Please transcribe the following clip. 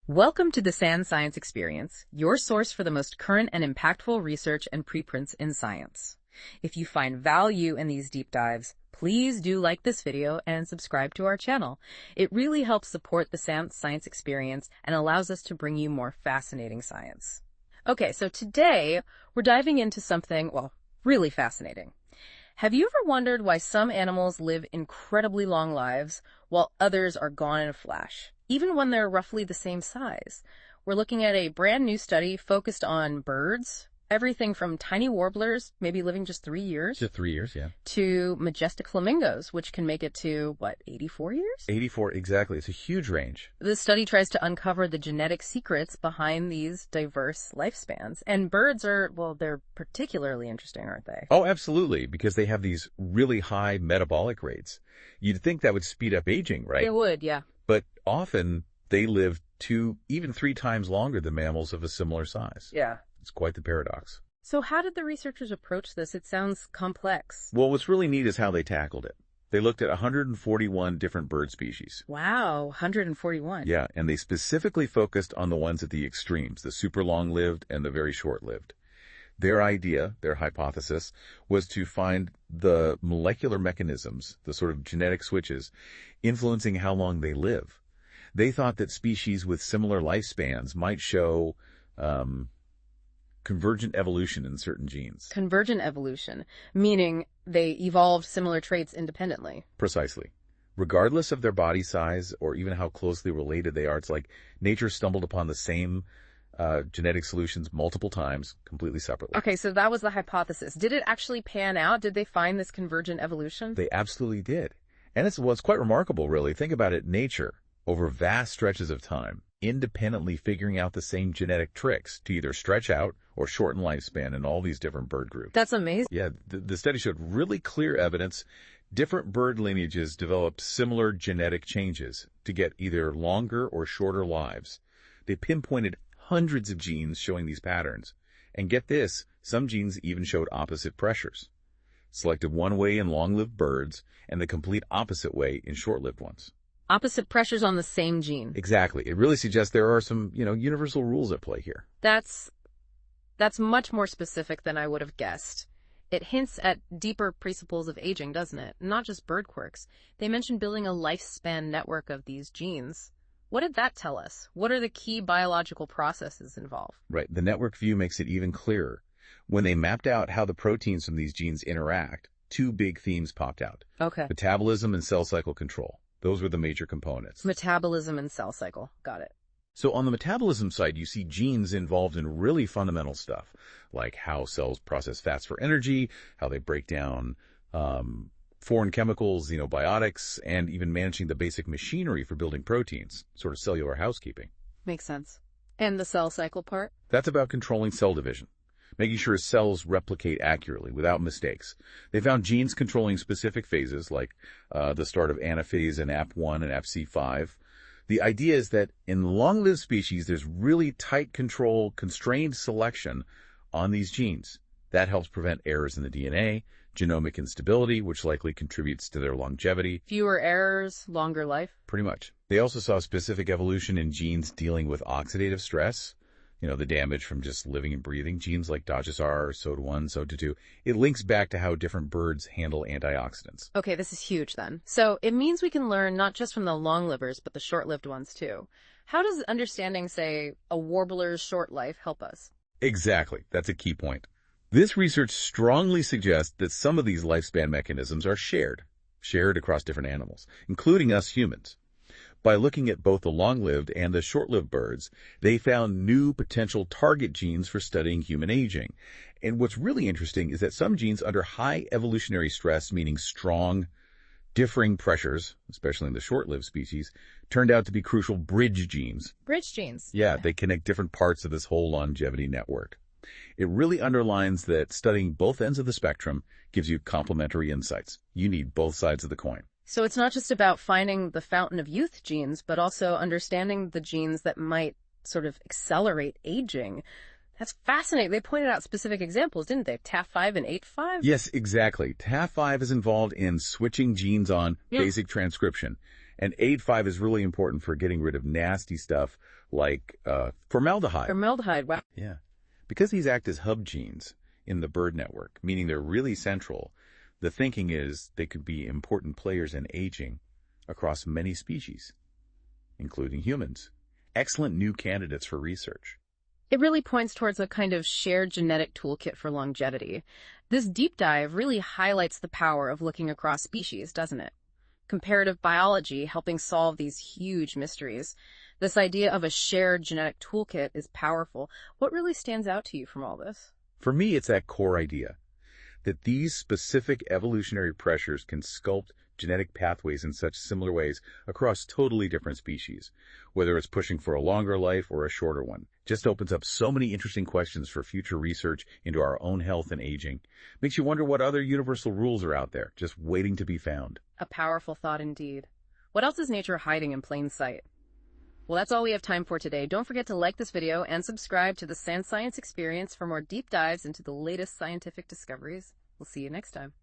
Welcome to the Sand Science Experience, your source for the most current and impactful research and preprints in science. If you find value in these deep dives, please do like this video and subscribe to our channel. It really helps support the Sand Science Experience and allows us to bring you more fascinating science. Okay, so today we're diving into something, well, really fascinating. Have you ever wondered why some animals live incredibly long lives while others are gone in a flash, even when they're roughly the same size? We're looking at a brand new study focused on birds, everything from tiny warblers, maybe living just 3 years. Just 3 years, yeah. To majestic flamingos, which can make it to, 84 years? 84, exactly. It's a huge range. This study tries to uncover the genetic secrets behind these diverse lifespans. And birds are, well, they're particularly interesting, aren't they? Oh, absolutely, because they have these really high metabolic rates. You'd think that would speed up aging, right? It would, yeah. But often they live 2, even 3 times longer than mammals of a similar size. Yeah. It's quite the paradox. So how did the researchers approach this? It sounds complex. Well, what's really neat is how they tackled it. They looked at 141 different bird species. Wow, 141. Yeah, and they specifically focused on the ones at the extremes, the super long-lived and the very short-lived. Their idea, their hypothesis, was to find the molecular mechanisms, the sort of genetic switches, influencing how long they live. They thought that species with similar lifespans might show convergent evolution in certain genes. Convergent evolution, meaning they evolved similar traits independently. Precisely. Regardless of their body size or even how closely related they are, it's like nature stumbled upon the same genetic solutions multiple times, completely separately. Okay, so that was the hypothesis. Did it actually pan out? Did they find this convergent evolution? They absolutely did. And it's quite remarkable, really. Think about it. Nature, over vast stretches of time, independently figuring out the same genetic tricks to either stretch out or shorten lifespan in all these different bird groups. That's amazing. Yeah, the study showed really clear evidence different bird lineages developed similar genetic changes to get either longer or shorter lives. They pinpointed hundreds of genes showing these patterns. And get this, some genes even showed opposite pressures. Selected one way in long-lived birds and the complete opposite way in short-lived ones. Opposite pressures on the same gene. Exactly. It really suggests there are some, universal rules at play here. That's much more specific than I would have guessed. It hints at deeper principles of aging, doesn't it? Not just bird quirks. They mentioned building a lifespan network of these genes. What did that tell us? What are the key biological processes involved? Right. The network view makes it even clearer. When they mapped out how the proteins from these genes interact, 2 big themes popped out. Okay. Metabolism and cell cycle control. Those were the major components. Metabolism and cell cycle. Got it. So on the metabolism side, you see genes involved in really fundamental stuff, like how cells process fats for energy, how they break down foreign chemicals, xenobiotics, and even managing the basic machinery for building proteins, sort of cellular housekeeping. Makes sense. And the cell cycle part? That's about controlling cell division, making sure cells replicate accurately without mistakes. They found genes controlling specific phases, like the start of anaphase in AP1 and FC5. The idea is that in long-lived species, there's really tight control, constrained selection on these genes. That helps prevent errors in the DNA, genomic instability, which likely contributes to their longevity. Fewer errors, longer life? Pretty much. They also saw specific evolution in genes dealing with oxidative stress, the damage from just living and breathing. Genes like DAGR, SOD1, SOD2. It links back to how different birds handle antioxidants. Okay, this is huge then. So it means we can learn not just from the long livers, but the short-lived ones too. How does understanding, say, a warbler's short life help us? Exactly. That's a key point. This research strongly suggests that some of these lifespan mechanisms are shared across different animals, including us humans. By looking at both the long-lived and the short-lived birds, they found new potential target genes for studying human aging. And what's really interesting is that some genes under high evolutionary stress, meaning strong, differing pressures, especially in the short-lived species, turned out to be crucial bridge genes. Bridge genes? Yeah, they connect different parts of this whole longevity network. It really underlines that studying both ends of the spectrum gives you complementary insights. You need both sides of the coin. So it's not just about finding the fountain of youth genes, but also understanding the genes that might sort of accelerate aging. That's fascinating. They pointed out specific examples, didn't they? TAF5 and 8-5? Yes, exactly. TAF5 is involved in switching genes on basic transcription. And 8-5 is really important for getting rid of nasty stuff like formaldehyde. Formaldehyde, wow. Yeah. Because these act as hub genes in the bird network, meaning they're really central, the thinking is they could be important players in aging across many species, including humans. Excellent new candidates for research. It really points towards a kind of shared genetic toolkit for longevity. This deep dive really highlights the power of looking across species, doesn't it? Comparative biology helping solve these huge mysteries. This idea of a shared genetic toolkit is powerful. What really stands out to you from all this? For me, it's that core idea that these specific evolutionary pressures can sculpt genetic pathways in such similar ways across totally different species, whether it's pushing for a longer life or a shorter one. Just opens up so many interesting questions for future research into our own health and aging. Makes you wonder what other universal rules are out there, just waiting to be found. A powerful thought indeed. What else is nature hiding in plain sight? Well, that's all we have time for today. Don't forget to like this video and subscribe to the Sand Science Experience for more deep dives into the latest scientific discoveries. We'll see you next time.